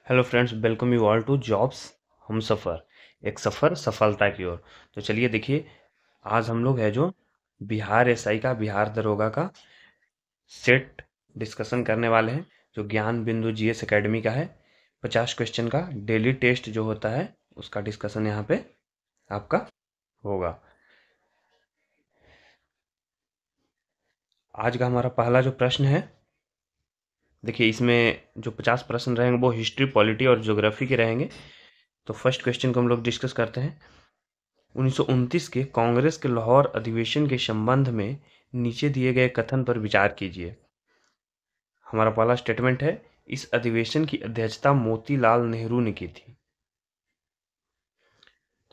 Hello friends, welcome you all to jobs हम सफ़र, एक सफ़र सफलता की ओर। तो चलिए देखिए, आज हम लोग है जो बिहार एसआई का, बिहार दरोगा का सेट डिस्कशन करने वाले हैं, जो ज्ञान बिंदु जीएस एकेडमी का है। 50 क्वेश्चन का डेली टेस्ट जो होता है उसका डिस्कशन यहाँ पे आपका होगा। आज का हमारा पहला जो प्रश्न है, देखिए इसमें जो 50 प्रश्न रहेंगे वो हिस्ट्री, पॉलिटी और ज्योग्राफी के रहेंगे। तो फर्स्ट क्वेश्चन को हम लोग डिस्कस करते हैं। 1929 के कांग्रेस के लाहौर अधिवेशन के संबंध में नीचे दिए गए कथन पर विचार कीजिए। हमारा पहला स्टेटमेंट है, इस अधिवेशन की अध्यक्षता मोतीलाल नेहरू ने की थी।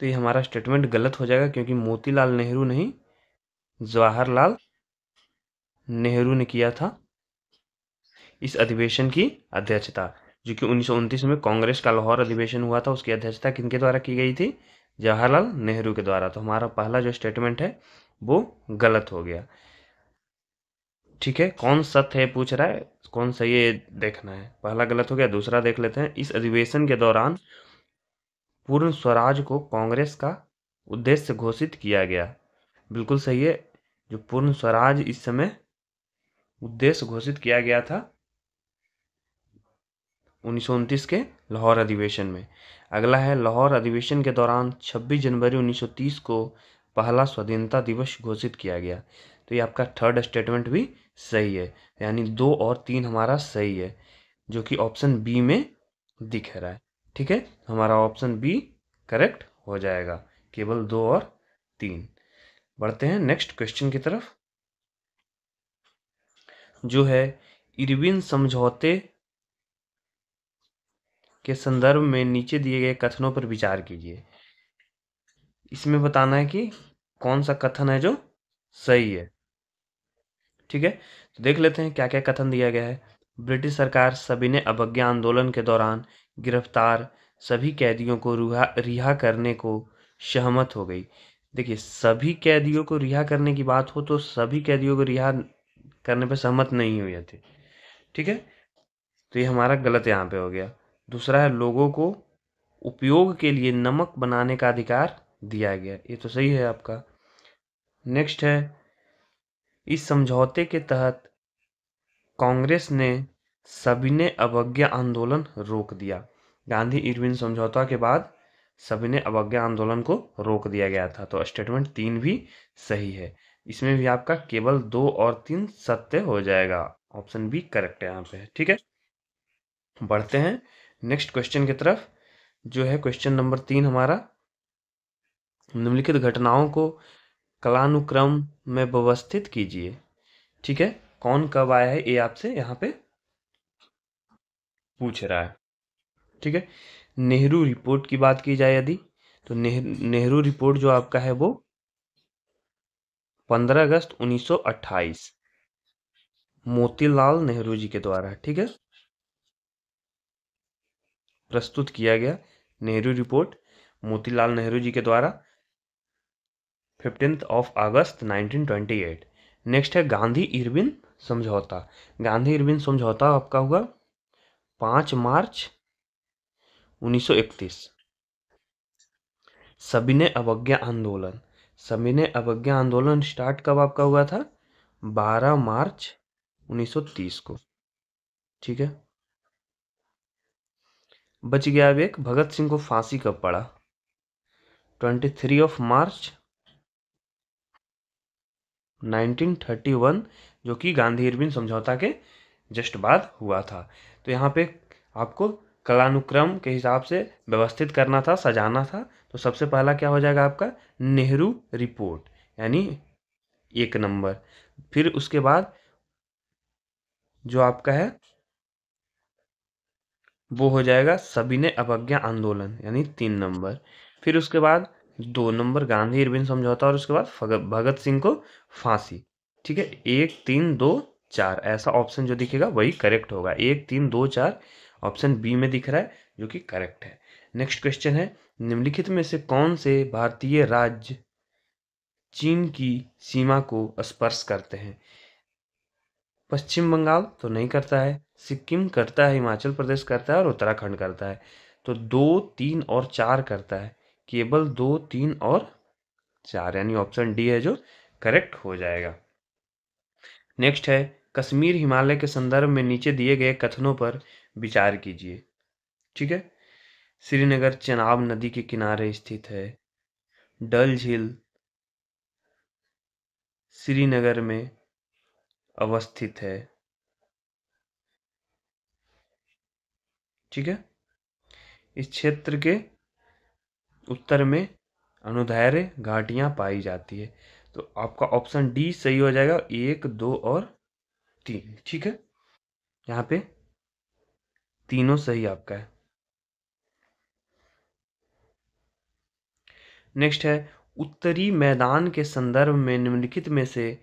तो ये हमारा स्टेटमेंट गलत हो जाएगा, क्योंकि मोतीलाल नेहरू नहीं, जवाहरलाल नेहरू ने किया था इस अधिवेशन की अध्यक्षता। जो कि 1929 में कांग्रेस का लाहौर अधिवेशन हुआ था, उसकी अध्यक्षता किनके द्वारा की गई थी? जवाहरलाल नेहरू के द्वारा। तो हमारा पहला जो स्टेटमेंट है वो गलत हो गया। ठीक है, कौन सत्य है पूछ रहा है, कौन सही है देखना है। पहला गलत हो गया, दूसरा देख लेते हैं। इस अधिवेशन के दौरान पूर्ण स्वराज को कांग्रेस का उद्देश्य घोषित किया गया। बिल्कुल सही है, जो पूर्ण स्वराज इस समय उद्देश्य घोषित किया गया था 1929 के लाहौर अधिवेशन में। अगला है, लाहौर अधिवेशन के दौरान 26 जनवरी 1930 को पहला स्वाधीनता दिवस घोषित किया गया। तो ये आपका थर्ड स्टेटमेंट भी सही है, यानी 2 और 3 हमारा सही है, जो कि ऑप्शन बी में दिख रहा है। ठीक है, हमारा ऑप्शन बी करेक्ट हो जाएगा, केवल 2 और 3। बढ़ते हैं नेक्स्ट क्वेश्चन की तरफ, जो है इरविन समझौते के संदर्भ में नीचे दिए गए कथनों पर विचार कीजिए। इसमें बताना है कि कौन सा कथन है जो सही है। ठीक है, तो देख लेते हैं क्या क्या कथन दिया गया है। ब्रिटिश सरकार सविनय अवज्ञा आंदोलन के दौरान गिरफ्तार सभी कैदियों को रिहा करने को सहमत हो गई। देखिए, सभी कैदियों को रिहा करने की बात हो तो सभी कैदियों को रिहा करने पर सहमत नहीं हुए थे। ठीक है, तो ये हमारा गलत यहाँ पे हो गया। दूसरा है, लोगों को उपयोग के लिए नमक बनाने का अधिकार दिया गया। ये तो सही है आपका। नेक्स्ट है, इस समझौते के तहत कांग्रेस ने सविनय अवज्ञा आंदोलन रोक दिया। गांधी इरविन समझौता के बाद सविनय अवज्ञा आंदोलन को रोक दिया गया था। तो स्टेटमेंट 3 भी सही है। इसमें भी आपका केवल 2 और 3 सत्य हो जाएगा। ऑप्शन बी करेक्ट है यहाँ पे। ठीक है, बढ़ते हैं नेक्स्ट क्वेश्चन की तरफ, जो है क्वेश्चन नंबर 3 हमारा। निम्नलिखित घटनाओं को कालानुक्रम में व्यवस्थित कीजिए। ठीक है, कौन कब आया है ये आपसे यहाँ पे पूछ रहा है। ठीक है, नेहरू रिपोर्ट की बात की जाए यदि, तो नेहरू रिपोर्ट जो आपका है वो 15 अगस्त 1928 मोतीलाल नेहरू जी के द्वारा, ठीक है, प्रस्तुत किया गया। नेहरू रिपोर्ट मोतीलाल नेहरू जी के द्वारा 15 अगस्त 1928। नेक्स्ट है गांधी इरविन समझौता। गांधी इरविन समझौता आपका हुआ 5 मार्च 1931। सविनय अवज्ञा आंदोलन, सविनय अवज्ञा आंदोलन स्टार्ट कब आपका हुआ था? 12 मार्च 1930 को। ठीक है, बच गया अब एक, भगत सिंह को फांसी कब पड़ा? 23 मार्च 1931, जो कि गांधी इरविन समझौता के जस्ट बाद हुआ था। तो यहाँ पे आपको कालानुक्रम के हिसाब से व्यवस्थित करना था, सजाना था। तो सबसे पहला क्या हो जाएगा आपका? नेहरू रिपोर्ट, यानी 1 नंबर। फिर उसके बाद जो आपका है वो हो जाएगा सविनय अवज्ञा आंदोलन, यानी 3 नंबर। फिर उसके बाद 2 नंबर गांधी इरविन समझौता, और उसके बाद भगत सिंह को फांसी। ठीक है, 1 3 2 4 ऐसा ऑप्शन जो दिखेगा वही करेक्ट होगा। 1 3 2 4 ऑप्शन बी में दिख रहा है, जो कि करेक्ट है। नेक्स्ट क्वेश्चन है, निम्नलिखित में से कौन से भारतीय राज्य चीन की सीमा को स्पर्श करते हैं? पश्चिम बंगाल तो नहीं करता है, सिक्किम करता है, हिमाचल प्रदेश करता है और उत्तराखंड करता है। तो 2, 3 और 4 करता है, केवल 2, 3 और 4, यानी ऑप्शन डी है जो करेक्ट हो जाएगा। नेक्स्ट है, कश्मीर हिमालय के संदर्भ में नीचे दिए गए कथनों पर विचार कीजिए। ठीक है, श्रीनगर चेनाब नदी के किनारे स्थित है। डल झील श्रीनगर में अवस्थित है। ठीक है, इस क्षेत्र के उत्तर में अनुदैर्य घाटियां पाई जाती है। तो आपका ऑप्शन डी सही हो जाएगा, 1, 2 और 3। ठीक है, यहाँ पे तीनों सही आपका है। नेक्स्ट है, उत्तरी मैदान के संदर्भ में निम्नलिखित में से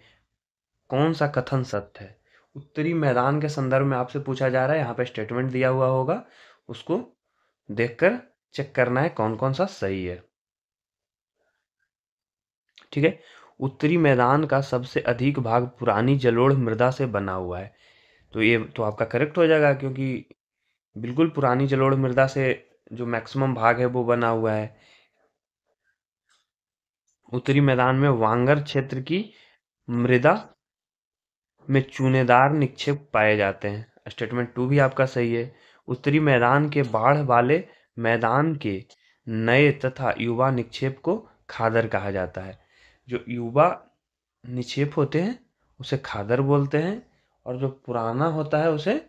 कौन सा कथन सत्य है। उत्तरी मैदान के संदर्भ में आपसे पूछा जा रहा है, यहाँ पे स्टेटमेंट दिया हुआ होगा, उसको देखकर चेक करना है कौन कौन सा सही है। ठीक है, उत्तरी मैदान का सबसे अधिक भाग पुरानी जलोढ़ मृदा से बना हुआ है। तो ये तो आपका करेक्ट हो जाएगा, क्योंकि बिल्कुल पुरानी जलोढ़ मृदा से जो मैक्सिमम भाग है वो बना हुआ है। उत्तरी मैदान में वांगर क्षेत्र की मृदा में चूनेदार निक्षेप पाए जाते हैं। स्टेटमेंट 2 भी आपका सही है। उत्तरी मैदान के बाढ़ वाले मैदान के नए तथा युवा निक्षेप को खादर कहा जाता है। जो युवा निक्षेप होते हैं उसे खादर बोलते हैं, और जो पुराना होता है उसे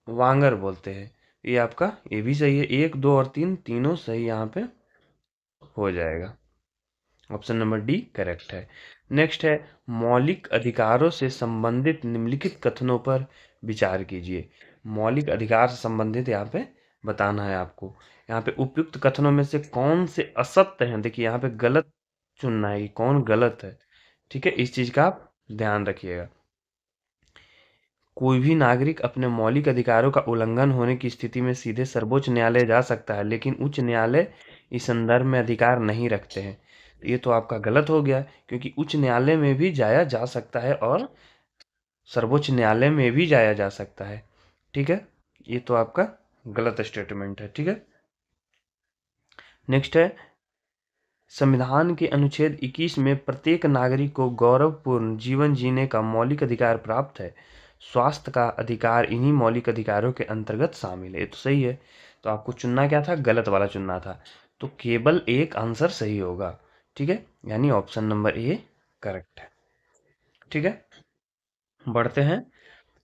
वांगर बोलते हैं। ये आपका ये भी सही है, 1, 2 और 3 तीनों सही यहाँ पे हो जाएगा। ऑप्शन नंबर डी करेक्ट है। नेक्स्ट है, मौलिक अधिकारों से संबंधित निम्नलिखित कथनों पर विचार कीजिए। मौलिक अधिकार से संबंधित यहाँ पे बताना है आपको। यहाँ पे उपयुक्त कथनों में से कौन से असत्य हैं, देखिए यहाँ पे गलत चुनना है कि कौन गलत है। ठीक है, इस चीज का आप ध्यान रखिएगा। कोई भी नागरिक अपने मौलिक अधिकारों का उल्लंघन होने की स्थिति में सीधे सर्वोच्च न्यायालय जा सकता है, लेकिन उच्च न्यायालय इस संदर्भ में अधिकार नहीं रखते हैं। ये तो आपका गलत हो गया, क्योंकि उच्च न्यायालय में भी जाया जा सकता है और सर्वोच्च न्यायालय में भी जाया जा सकता है। ठीक है, ये तो आपका गलत स्टेटमेंट है। ठीक है, नेक्स्ट है, संविधान के अनुच्छेद 21 में प्रत्येक नागरिक को गौरवपूर्ण जीवन जीने का मौलिक अधिकार प्राप्त है। स्वास्थ्य का अधिकार इन्हीं मौलिक अधिकारों के अंतर्गत शामिल है। ये तो सही है। तो आपको चुनना क्या था, गलत वाला चुनना था। तो केवल एक आंसर सही होगा। ठीक है, यानी ऑप्शन नंबर ए करेक्ट है। ठीक है, बढ़ते हैं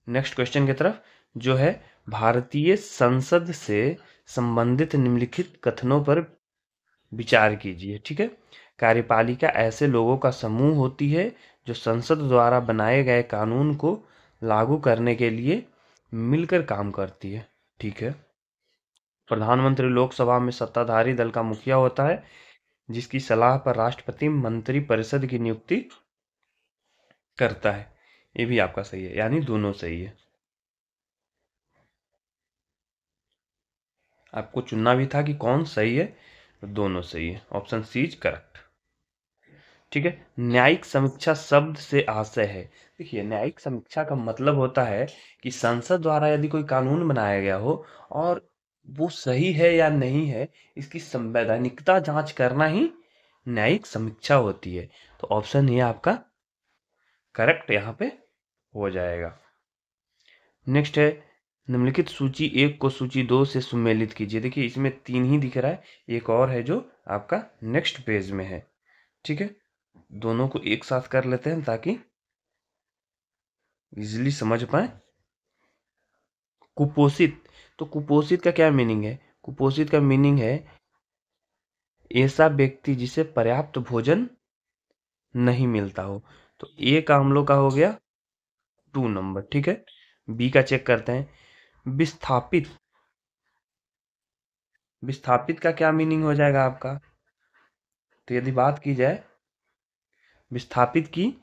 नेक्स्ट क्वेश्चन की तरफ, जो है भारतीय संसद से संबंधित निम्नलिखित कथनों पर विचार कीजिए। ठीक है, कार्यपालिका ऐसे लोगों का समूह होती है जो संसद द्वारा बनाए गए कानून को लागू करने के लिए मिलकर काम करती है। ठीक है, प्रधानमंत्री लोकसभा में सत्ताधारी दल का मुखिया होता है, जिसकी सलाह पर राष्ट्रपति मंत्री परिषद की नियुक्ति करता है। ये भी आपका सही है, यानी दोनों सही है। आपको चुनना भी था कि कौन सही है, तो दोनों सही है। Option C is correct. ठीक है, न्यायिक समीक्षा शब्द से आशय है। देखिए, न्यायिक समीक्षा का मतलब होता है कि संसद द्वारा यदि कोई कानून बनाया गया हो और वो सही है या नहीं है, इसकी संवैधानिकता जांच करना ही न्यायिक समीक्षा होती है। तो ऑप्शन ये आपका करेक्ट यहाँ पे हो जाएगा। नेक्स्ट है, निम्नलिखित सूची 1 को सूची 2 से सुमेलित कीजिए। देखिए, इसमें 3 ही दिख रहा है, एक और है जो आपका नेक्स्ट पेज में है। ठीक है, दोनों को एक साथ कर लेते हैं ताकि इजीली समझ पाए। कुपोषित, तो कुपोषित का क्या मीनिंग है? कुपोषित का मीनिंग है ऐसा व्यक्ति जिसे पर्याप्त भोजन नहीं मिलता हो। तो ए का हम लोग का हो गया 2 नंबर। ठीक है, बी का चेक करते हैं। विस्थापित, विस्थापित का क्या मीनिंग हो जाएगा आपका? तो यदि बात की जाए विस्थापित की,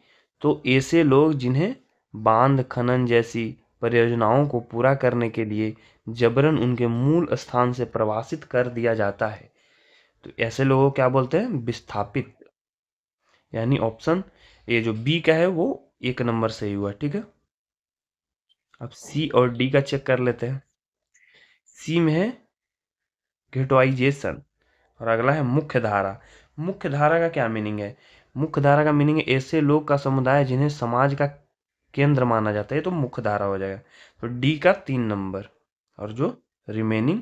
तो ऐसे लोग जिन्हें बांध खनन जैसी परियोजनाओं को पूरा करने के लिए जबरन उनके मूल स्थान से प्रवासित कर दिया जाता है, तो ऐसे लोगों को क्या बोलते हैं? विस्थापित। यानी ऑप्शन ये जो बी का है वो 1 नंबर सही हुआ। ठीक है, अब सी और डी का चेक कर लेते हैं। सी में है घेटवाइजेशन और अगला है मुख्य धारा। मुख्य धारा का क्या मीनिंग है? मुख्य धारा का मीनिंग है ऐसे लोग का समुदाय जिन्हें समाज का केंद्र माना जाता है, तो मुख्य धारा हो जाएगा। तो डी का 3 नंबर। और जो रिमेनिंग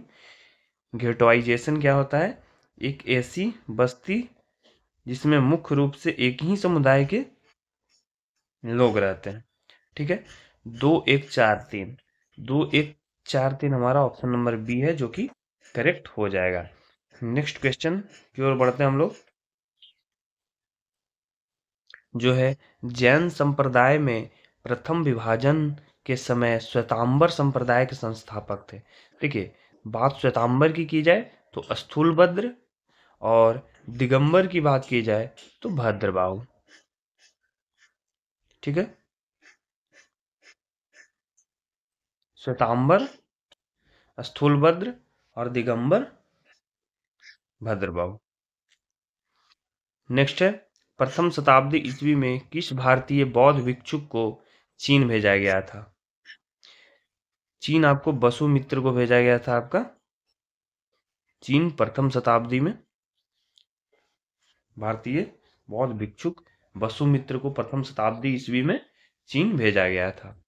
घेटवाइजेशन क्या होता है? एक ऐसी बस्ती जिसमें मुख्य रूप से एक ही समुदाय के लोग रहते हैं। ठीक है, 2 1 4 3, 2 1 4 3 हमारा ऑप्शन नंबर बी है, जो कि करेक्ट हो जाएगा। नेक्स्ट क्वेश्चन की ओर बढ़ते हैं हम लोग, जो है जैन संप्रदाय में प्रथम विभाजन के समय श्वेतांबर संप्रदाय के संस्थापक थे। देखिए, बात श्वेतांबर की जाए तो स्थूलभद्र, और दिगंबर की बात की जाए तो भद्रबाहु। ठीक है, श्वेतांबर, स्थूलभद्र और दिगंबर भद्रबाहु। नेक्स्ट है, प्रथम शताब्दी ईस्वी में किस भारतीय बौद्ध भिक्षुक को चीन भेजा गया था? चीन आपको वसुमित्र को भेजा गया था आपका। चीन प्रथम शताब्दी में भारतीय बौद्ध भिक्षुक वसुमित्र को प्रथम शताब्दी ईस्वी में चीन भेजा गया था।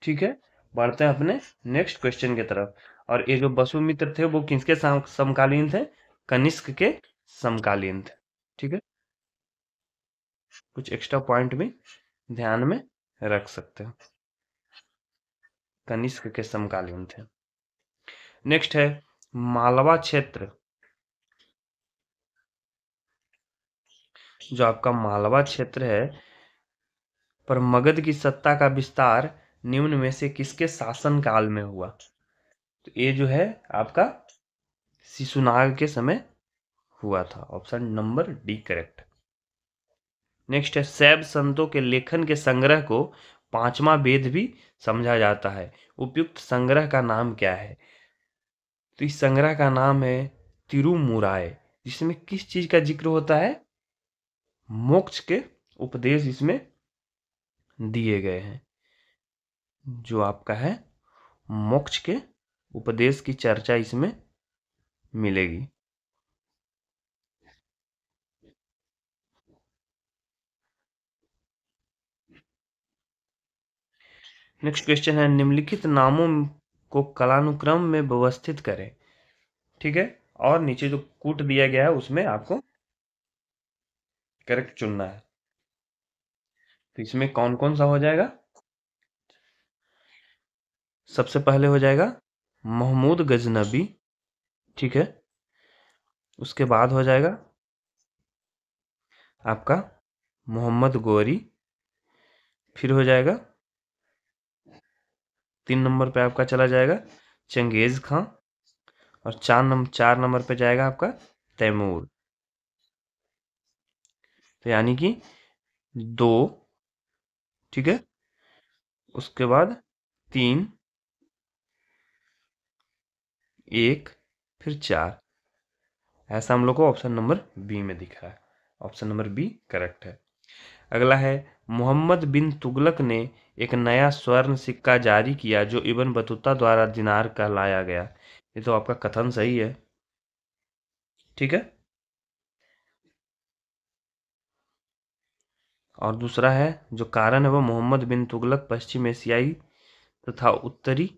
ठीक है, बढ़ते हैं अपने नेक्स्ट क्वेश्चन की तरफ। और ये जो वसुमित्र थे वो किसके समकालीन थे? कनिष्क के समकालीन थे। ठीक है, कुछ एक्स्ट्रा पॉइंट भी ध्यान में रख सकते हो, कनिष्क के समकालीन थे। नेक्स्ट है मालवा क्षेत्र। जो आपका मालवा क्षेत्र है पर मगध की सत्ता का विस्तार निम्न में से किसके शासन काल में हुआ? तो ये जो है आपका शिशुनाग के समय हुआ था। Option number D correct. Next है शैव संतों के लेखन के संग्रह को पांचवा वेद भी समझा जाता है। उपयुक्त संग्रह का नाम क्या है? तो इस संग्रह का नाम है तिरुमुराय, जिसमें किस चीज का जिक्र होता है? मोक्ष के उपदेश इसमें दिए गए हैं। जो आपका है मोक्ष के उपदेश की चर्चा इसमें मिलेगी। नेक्स्ट क्वेश्चन है निम्नलिखित नामों को कालानुक्रम में व्यवस्थित करें। ठीक है, और नीचे जो कूट दिया गया है उसमें आपको करेक्ट चुनना है। तो इसमें कौन कौन सा हो जाएगा? सबसे पहले हो जाएगा महमूद गजनबी। ठीक है, उसके बाद हो जाएगा आपका मोहम्मद गोरी। फिर हो जाएगा 3 नंबर पे आपका चला जाएगा चंगेज खां। और 4 नंबर पे जाएगा आपका तैमूर। तो यानी कि 2, ठीक है, उसके बाद 3, 1, फिर 4। ऐसा हम लोग को ऑप्शन नंबर बी में दिख रहा है। ऑप्शन नंबर बी करेक्ट है। अगला है मोहम्मद बिन तुगलक ने एक नया स्वर्ण सिक्का जारी किया जो इब्न बतूता द्वारा दिनार कहलाया गया। ये तो आपका कथन सही है। ठीक है, और दूसरा है जो कारण है वो मोहम्मद बिन तुगलक पश्चिम एशियाई तथा उत्तरी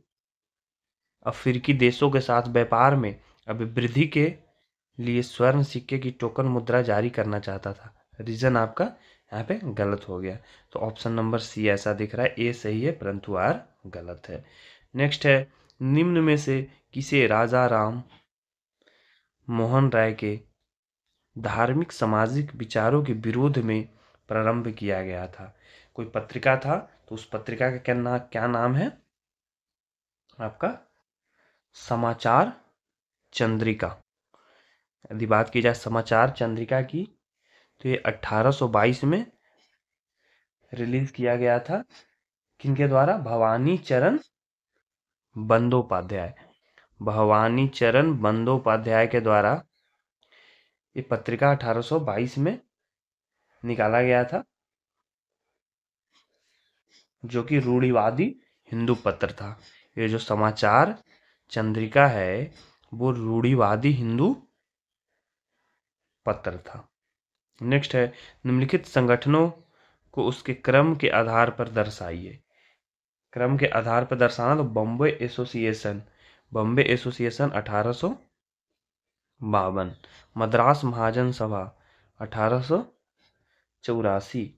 अफ्रीकी देशों के साथ व्यापार में अभिवृद्धि के लिए स्वर्ण सिक्के की टोकन मुद्रा जारी करना चाहता था। रीजन आपका यहाँ पे गलत हो गया। तो ऑप्शन नंबर सी ऐसा दिख रहा है, ए सही है परंतु आर गलत है। नेक्स्ट है निम्न में से किसे राजा राम मोहन राय के धार्मिक सामाजिक विचारों के विरोध में प्रारंभ किया गया था? कोई पत्रिका था, तो उस पत्रिका का क्या नाम है आपका? समाचार चंद्रिका। यदि बात की जाए समाचार चंद्रिका की तो ये 1822 में रिलीज किया गया था। किनके द्वारा? भवानी चरण बंदोपाध्याय। भवानी चरण बंदोपाध्याय के द्वारा ये पत्रिका 1822 में निकाला गया था, जो कि रूढ़िवादी हिंदू पत्र था। ये जो समाचार चंद्रिका है वो रूढ़िवादी हिंदू पत्र था। नेक्स्ट है, निम्नलिखित संगठनों को उसके क्रम के आधार पर दर्शाइए। क्रम के आधार पर दर्शाना तो बॉम्बे एसोसिएशन 1852, मद्रास महाजन सभा 1884,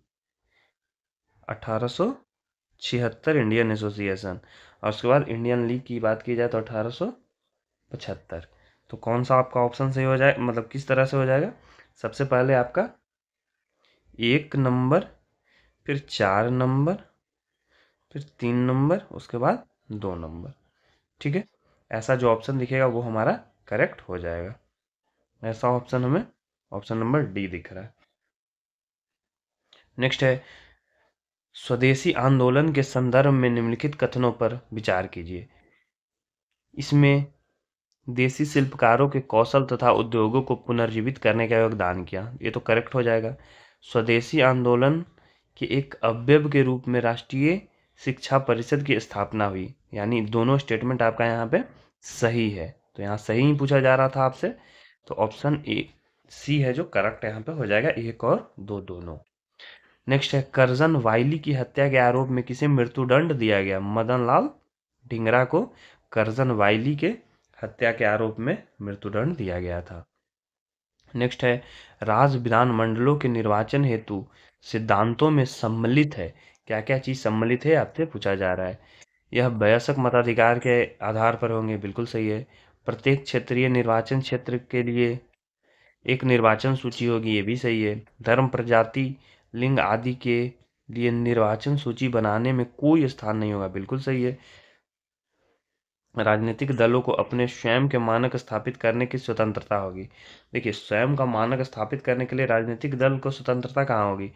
1876 इंडियन एसोसिएशन, और उसके बाद इंडियन लीग की बात की जाए तो 1875। तो कौन सा आपका ऑप्शन सही हो जाए, मतलब किस तरह से हो जाएगा? सबसे पहले आपका 1 नंबर, फिर 4 नंबर, फिर 3 नंबर, उसके बाद 2 नंबर। ठीक है, ऐसा जो ऑप्शन दिखेगा वो हमारा करेक्ट हो जाएगा। ऐसा ऑप्शन हमें ऑप्शन नंबर डी दिख रहा है। नेक्स्ट है, स्वदेशी आंदोलन के संदर्भ में निम्नलिखित कथनों पर विचार कीजिए। इसमें देसी शिल्पकारों के कौशल तथा उद्योगों को पुनर्जीवित करने का योगदान किया। ये तो करेक्ट हो जाएगा। स्वदेशी आंदोलन के एक अवयव के रूप में राष्ट्रीय शिक्षा परिषद की स्थापना हुई। यानी दोनों स्टेटमेंट आपका यहाँ पे सही है। तो यहाँ सही ही पूछा जा रहा था आपसे, तो ऑप्शन ए सी है जो करेक्ट यहाँ पे हो जाएगा, 1 और 2 दोनों। नेक्स्ट है, करजन वाइली की हत्या के आरोप में किसे मृत्युदंड दिया गया? मदन लाल ढींगरा को करजन वाइली के हत्या के आरोप में मृत्युदंड दिया गया था। नेक्स्ट है, राज्य विधानमंडलों के निर्वाचन हेतु सिद्धांतों में सम्मिलित है। क्या क्या चीज सम्मिलित है आपसे पूछा जा रहा है। यह वयस्क मताधिकार के आधार पर होंगे, बिल्कुल सही है। प्रत्येक क्षेत्रीय निर्वाचन क्षेत्र के लिए एक निर्वाचन सूची होगी, ये भी सही है। धर्म, प्रजाति, लिंग आदि के लिए निर्वाचन सूची बनाने में कोई स्थान नहीं होगा, बिल्कुल सही है। राजनीतिक दलों को अपने स्वयं के मानक स्थापित करने की स्वतंत्रता होगी। देखिए, स्वयं का मानक स्थापित करने के लिए राजनीतिक दल को स्वतंत्रता कहाँ होगी?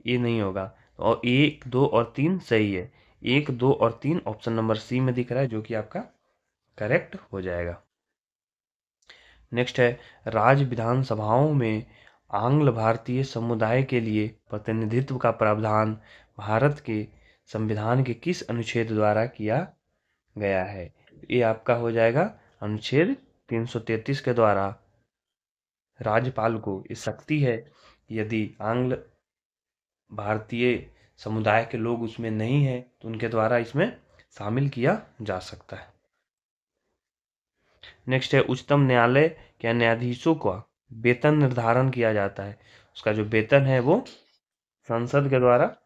ये नहीं होगा। और 1, 2 और 3 सही है। 1, 2 और 3 ऑप्शन नंबर सी में दिख रहा है, जो कि आपका करेक्ट हो जाएगा। नेक्स्ट है, राज्य विधानसभाओं में आंग्ल भारतीय समुदाय के लिए प्रतिनिधित्व का प्रावधान भारत के संविधान के किस अनुच्छेद द्वारा किया गया है? ये आपका हो जाएगा अनुच्छेद 333 के द्वारा। राज्यपाल को ये शक्ति है, यदि आंग्ल भारतीय समुदाय के लोग उसमें नहीं है तो उनके द्वारा इसमें शामिल किया जा सकता है। नेक्स्ट है, उच्चतम न्यायालय के न्यायाधीशों का वेतन निर्धारण किया जाता है। उसका जो वेतन है वो संसद के द्वारा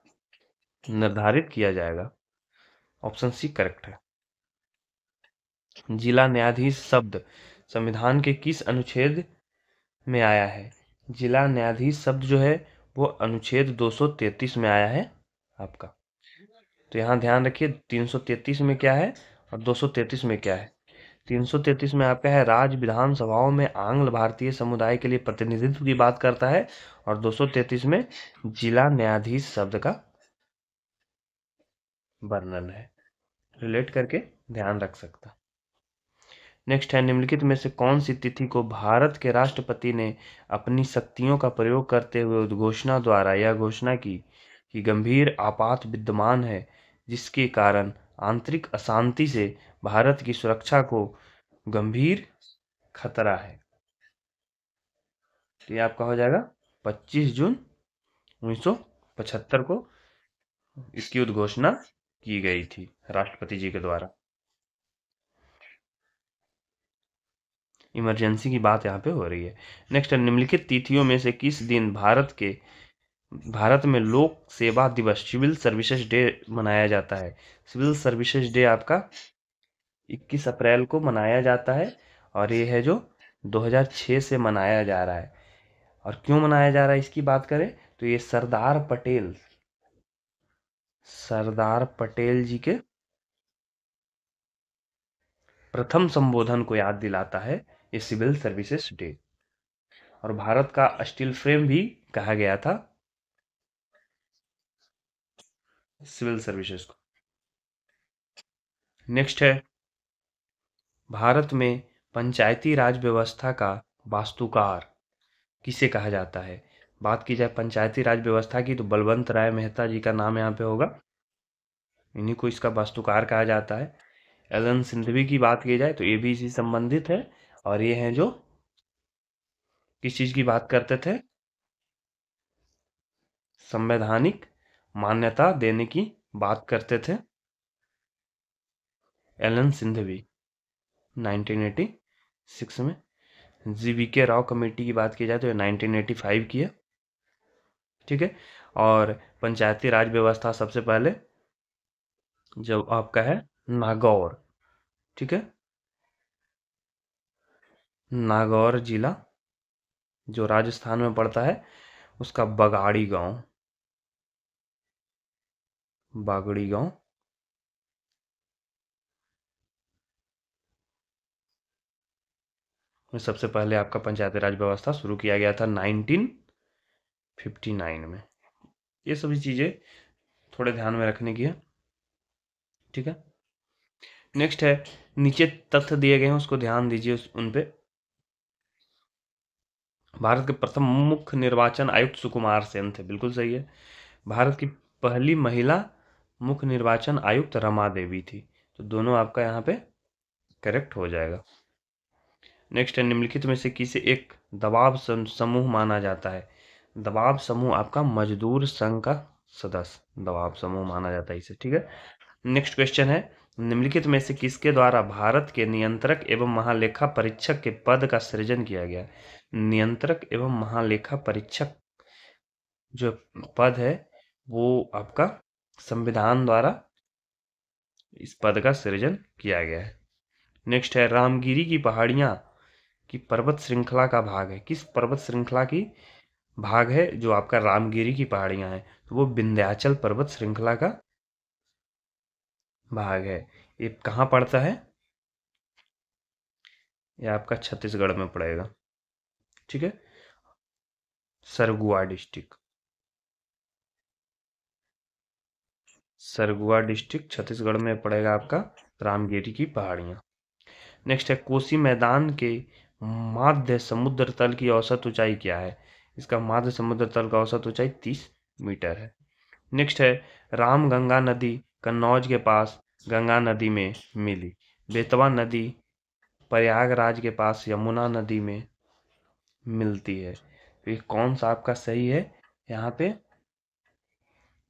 निर्धारित किया जाएगा। ऑप्शन सी करेक्ट है। जिला न्यायाधीश शब्द संविधान के किस अनुच्छेद में आया है? जिला न्यायाधीश शब्द जो है वो अनुच्छेद 233 में आया है आपका। तो यहाँ ध्यान रखिए, 333 में क्या है और 233 में क्या है। 333 में आपका है, राज्य विधानसभाओं में आंग्ल भारतीय समुदाय के लिए प्रतिनिधित्व की बात करता है, और 233 में जिला न्यायाधीश शब्द का वर्णन है। रिलेट करके ध्यान रख सकता। नेक्स्ट है, निम्नलिखित में से कौन सी तिथि को भारत के राष्ट्रपति ने अपनी शक्तियों का प्रयोग करते हुए उद्घोषणा द्वारा यह घोषणा की कि गंभीर आपात विद्यमान है, जिसके कारण आंतरिक अशांति से भारत की सुरक्षा को गंभीर खतरा है? तो ये आपका हो जाएगा 25 जून 1975 को इसकी उद्घोषणा की गई थी राष्ट्रपति जी के द्वारा। इमरजेंसी की बात यहाँ पे हो रही है। नेक्स्ट है, निम्नलिखित तिथियों में से किस दिन भारत में लोक सेवा दिवस सिविल सर्विसेज डे मनाया जाता है? सिविल सर्विसेज डे आपका 21 अप्रैल को मनाया जाता है, और ये है जो 2006 से मनाया जा रहा है। और क्यों मनाया जा रहा है इसकी बात करें तो ये सरदार पटेल जी के प्रथम संबोधन को याद दिलाता है ये सिविल सर्विसेज डे। और भारत का स्टील फ्रेम भी कहा गया था सिविल सर्विसेज को। नेक्स्ट है, भारत में पंचायती राज व्यवस्था का वास्तुकार किसे कहा जाता है? बात की जाए पंचायती राज व्यवस्था की तो बलवंत राय मेहता जी का नाम यहाँ पे होगा, इन्हीं को इसका वास्तुकार कहा जाता है। एलन सिंघवी की बात की जाए तो ये भी इसी संबंधित है, और ये हैं जो किस चीज की बात करते थे? संवैधानिक मान्यता देने की बात करते थे एलन सिंघवी 1986 में। जीवीके राव कमेटी की बात की जाए तो ये 1985 की है, ठीक है। और पंचायती राज व्यवस्था सबसे पहले जब आपका है नागौर, ठीक है, नागौर जिला जो राजस्थान में पड़ता है, उसका बगाड़ी गांव, बागड़ी गांव में सबसे पहले आपका पंचायती राज व्यवस्था शुरू किया गया था 1959 में। ये सभी चीजें थोड़े ध्यान में रखने की है, ठीक है। नेक्स्ट है, नीचे तथ्य दिए गए हैं उसको ध्यान दीजिए उन पे। भारत के प्रथम मुख्य निर्वाचन आयुक्त सुकुमार सेन थे, बिल्कुल सही है। भारत की पहली महिला मुख्य निर्वाचन आयुक्त रमा देवी थी, तो दोनों आपका यहाँ पे करेक्ट हो जाएगा। नेक्स्ट है, निम्नलिखित में से किसे एक दबाव समूह माना जाता है? दबाव समूह आपका मजदूर संघ का सदस्य दबाव समूह माना जाता है इसे, ठीक है। नेक्स्ट क्वेश्चन है, निम्नलिखित में से किसके द्वारा भारत के नियंत्रक एवं महालेखा परीक्षक के पद का सृजन किया गया? नियंत्रक एवं महालेखा परीक्षक जो पद है वो आपका संविधान द्वारा इस पद का सृजन किया गया है। नेक्स्ट है, रामगिरी की पहाड़ियां की पर्वत श्रृंखला का भाग है? किस पर्वत श्रृंखला की भाग है जो आपका रामगिरी की पहाड़ियां हैं? तो वो विंध्याचल पर्वत श्रृंखला का भाग है। ये कहाँ पड़ता है? ये आपका छत्तीसगढ़ में पड़ेगा, ठीक है, सरगुआ डिस्ट्रिक्ट, सरगुआ डिस्ट्रिक्ट छत्तीसगढ़ में पड़ेगा आपका रामगिरी की पहाड़ियां। नेक्स्ट है, कोसी मैदान के माध्य समुद्र तल की औसत ऊंचाई क्या है? इसका माध्य समुद्र तल का औसत ऊंचाई 30 मीटर है। नेक्स्ट है, रामगंगा नदी कन्नौज के पास गंगा नदी में मिली। बेतवा नदी प्रयागराज के पास यमुना नदी में मिलती है। तो ये कौन सा आपका सही है यहाँ पे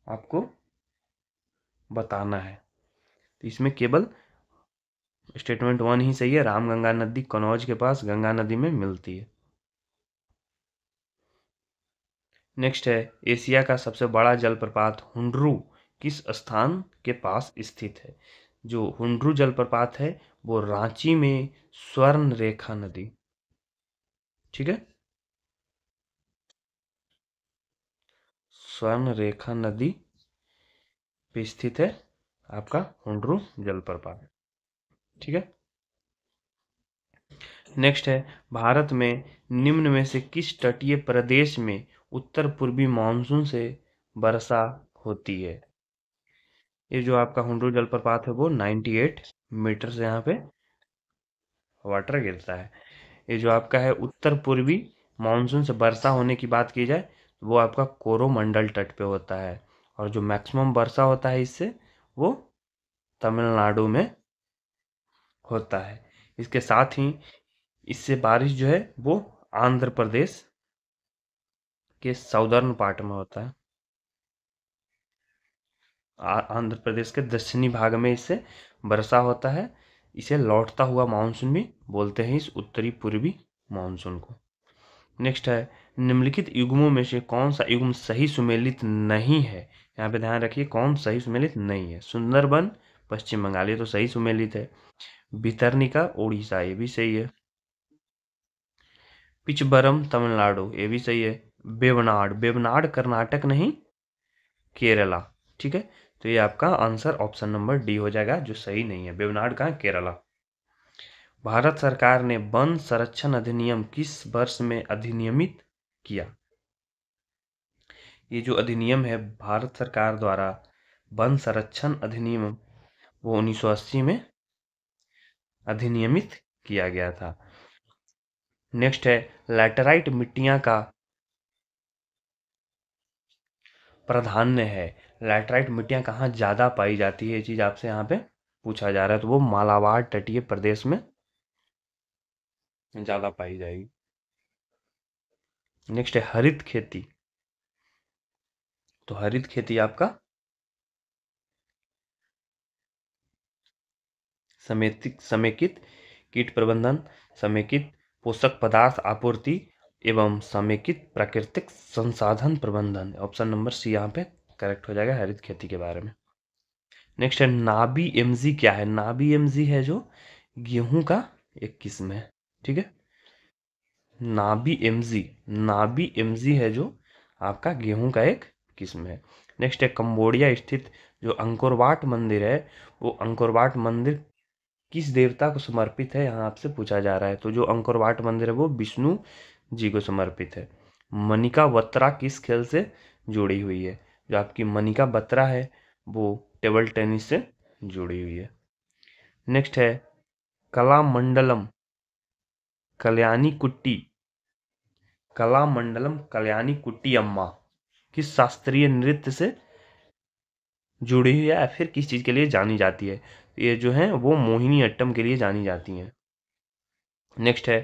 आपको बताना है। तो इसमें केवल स्टेटमेंट 1 ही सही है, रामगंगा नदी कन्नौज के पास गंगा नदी में मिलती है। नेक्स्ट है, एशिया का सबसे बड़ा जलप्रपात हुंड्रू किस स्थान के पास स्थित है? जो हुंड्रू जलप्रपात है वो रांची में स्वर्ण रेखा नदी, ठीक है, स्वर्ण रेखा नदी पे स्थित है आपका हुंड्रू जलप्रपात, ठीक है। नेक्स्ट है, भारत में निम्न में से किस तटीय प्रदेश में उत्तर पूर्वी मानसून से वर्षा होती है? ये जो आपका हुंड्रू जलप्रपात है वो 98 मीटर से यहाँ पे वाटर गिरता है। ये जो आपका है उत्तर पूर्वी मानसून से वर्षा होने की बात की जाए तो वो आपका कोरोमंडल तट पे होता है, और जो मैक्सिमम वर्षा होता है इससे वो तमिलनाडु में होता है। इसके साथ ही इससे बारिश जो है वो आंध्र प्रदेश के साउदर्न पार्ट में होता है। आंध्र प्रदेश के दक्षिणी भाग में इससे वर्षा होता है। इसे लौटता हुआ मानसून भी बोलते हैं, इस उत्तरी पूर्वी मानसून को। नेक्स्ट है, निम्नलिखित युग्मों में से कौन सा युग्म सही सुमेलित नहीं है? यहाँ पे ध्यान रखिए, कौन सही सुमेलित नहीं है? सुंदरबन पश्चिम बंगाल ये तो सही सुमेलित है। भितरनिका उड़ीसा ये भी सही है। पिचबरम तमिलनाडु ये भी सही है। वेवनाड वेवनाड कर्नाटक नहीं केरला, ठीक है। तो ये आपका आंसर ऑप्शन नंबर डी हो जाएगा जो सही नहीं है, वेवनाड कहाँ? केरला। भारत सरकार ने वन संरक्षण अधिनियम किस वर्ष में अधिनियमित किया? ये जो अधिनियम है भारत सरकार द्वारा वन संरक्षण अधिनियम वो 1980 में अधिनियमित किया गया था। नेक्स्ट है, लैटेराइट मिट्टियां का प्राधान्य है। लैटेराइट मिट्टियां कहाँ ज्यादा पाई जाती है, ये चीज आपसे यहाँ पे पूछा जा रहा है, तो वो मालाबार तटीय प्रदेश में ज्यादा पाई जाएगी। नेक्स्ट है हरित खेती। तो हरित खेती आपका समेकित कीट प्रबंधन, समेकित पोषक पदार्थ आपूर्ति एवं समेकित प्राकृतिक संसाधन प्रबंधन। ऑप्शन नंबर सी यहाँ पे करेक्ट हो जाएगा हरित खेती के बारे में। नेक्स्ट है नाबी एमजी क्या है? नाबी एमजी है जो गेहूं का एक किस्म है, ठीक है। नाबी एमजी, नाबी एमजी है जो आपका गेहूं का एक किस्म है। नेक्स्ट है कंबोडिया स्थित जो अंकोर वाट मंदिर है, वो अंकोर वाट मंदिर किस देवता को समर्पित है, यहाँ आपसे पूछा जा रहा है। तो जो अंकोर वाट मंदिर है वो विष्णु जी को समर्पित है। मनिका बत्रा किस खेल से जुड़ी हुई है? जो आपकी मनिका बत्रा है वो टेबल टेनिस से जुड़ी हुई है। नेक्स्ट है कलामंडलम कल्याणी कुट्टी, कलामंडलम कल्याणी कुट्टी अम्मा किस शास्त्रीय नृत्य से जुड़ी हुई है या फिर किस चीज के लिए जानी जाती है? ये जो है वो मोहिनी अट्टम के लिए जानी जाती हैं। नेक्स्ट है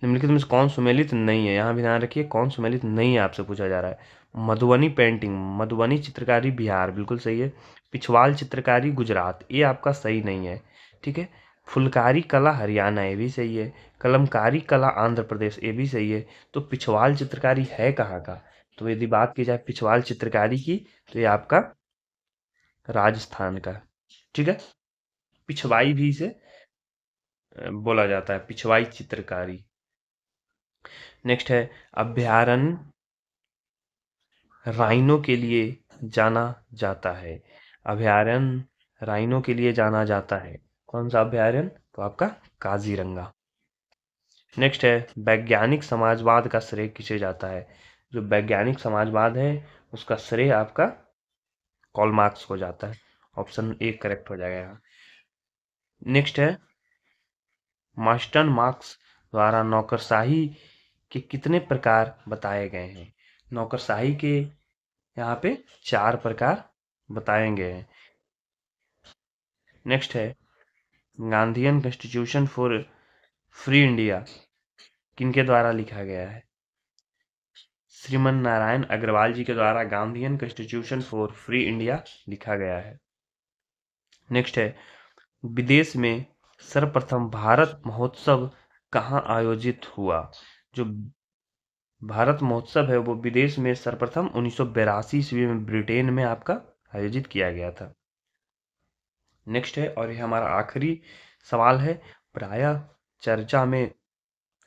निम्नलिखित में से कौन सुमेलित नहीं है? यहाँ भी ध्यान रखिए कौन सुमेलित नहीं है आपसे पूछा जा रहा है। मधुबनी पेंटिंग, मधुबनी चित्रकारी बिहार, बिल्कुल सही है। पिछवाल चित्रकारी गुजरात, ये आपका सही नहीं है, ठीक है। फुलकारी कला हरियाणा, ये भी सही है। कलमकारी कला आंध्र प्रदेश, ये भी सही है। तो पिछवाल चित्रकारी है कहाँ का? तो यदि बात की जाए पिछवाल चित्रकारी की तो ये आपका राजस्थान का, ठीक है। पिछवाई भी इसे बोला जाता है, पिछवाई चित्रकारी। नेक्स्ट है अभ्यारण्य राइनो के लिए जाना जाता है। अभ्यारण्य राइनो के लिए जाना जाता है, कौन सा अभ्यारण्य? तो आपका काजीरंगा। नेक्स्ट है वैज्ञानिक समाजवाद का श्रेय किसे जाता है? जो वैज्ञानिक समाजवाद है उसका श्रेय आपका कार्ल मार्क्स को जाता है। ऑप्शन ए करेक्ट हो जाएगा यहाँ। नेक्स्ट है मास्टर मार्क्स द्वारा नौकरशाही के कितने प्रकार बताए गए हैं? नौकरशाही के यहाँ पे 4 प्रकार बताए गए हैं। नेक्स्ट है Gandhian constitution for free India किनके द्वारा लिखा गया है? श्रीमन नारायण अग्रवाल जी के द्वारा Gandhian constitution for free India लिखा गया है। नेक्स्ट है विदेश में सर्वप्रथम भारत महोत्सव कहाँ आयोजित हुआ? जो भारत महोत्सव है वो विदेश में सर्वप्रथम 1982 ईस्वी में ब्रिटेन में आपका आयोजित किया गया था। नेक्स्ट है और ये हमारा आखिरी सवाल है, प्रायः चर्चा में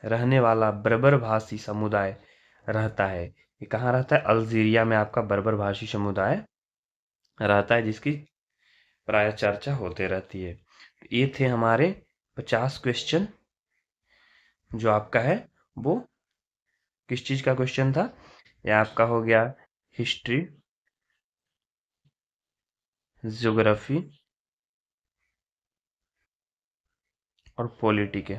रहने वाला बर्बर भाषी समुदाय रहता है, ये कहाँ रहता है? अल्जीरिया में आपका बर्बर भाषी समुदाय रहता है जिसकी प्राय चर्चा होते रहती है। ये थे हमारे 50 क्वेश्चन। जो आपका है वो किस चीज का क्वेश्चन था? ये आपका हो गया हिस्ट्री, ज्योग्राफी और पॉलिटी के।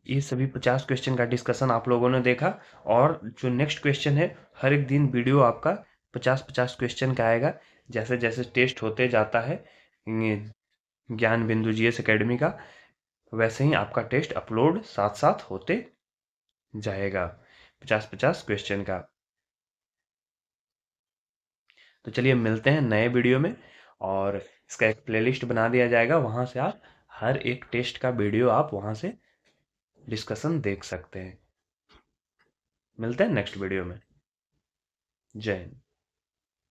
ये सभी 50 क्वेश्चन का डिस्कशन आप लोगों ने देखा। और जो नेक्स्ट क्वेश्चन है हर एक दिन वीडियो आपका 50-50 क्वेश्चन का आएगा। जैसे जैसे टेस्ट होते जाता है ज्ञान बिंदु जीएस एकेडमी का, वैसे ही आपका टेस्ट अपलोड साथ साथ होते जाएगा 50-50 क्वेश्चन का। तो चलिए मिलते हैं नए वीडियो में और इसका एक प्लेलिस्ट बना दिया जाएगा, वहां से आप हर एक टेस्ट का वीडियो आप वहां से डिस्कशन देख सकते हैं। मिलते हैं नेक्स्ट वीडियो में। जय हिंद।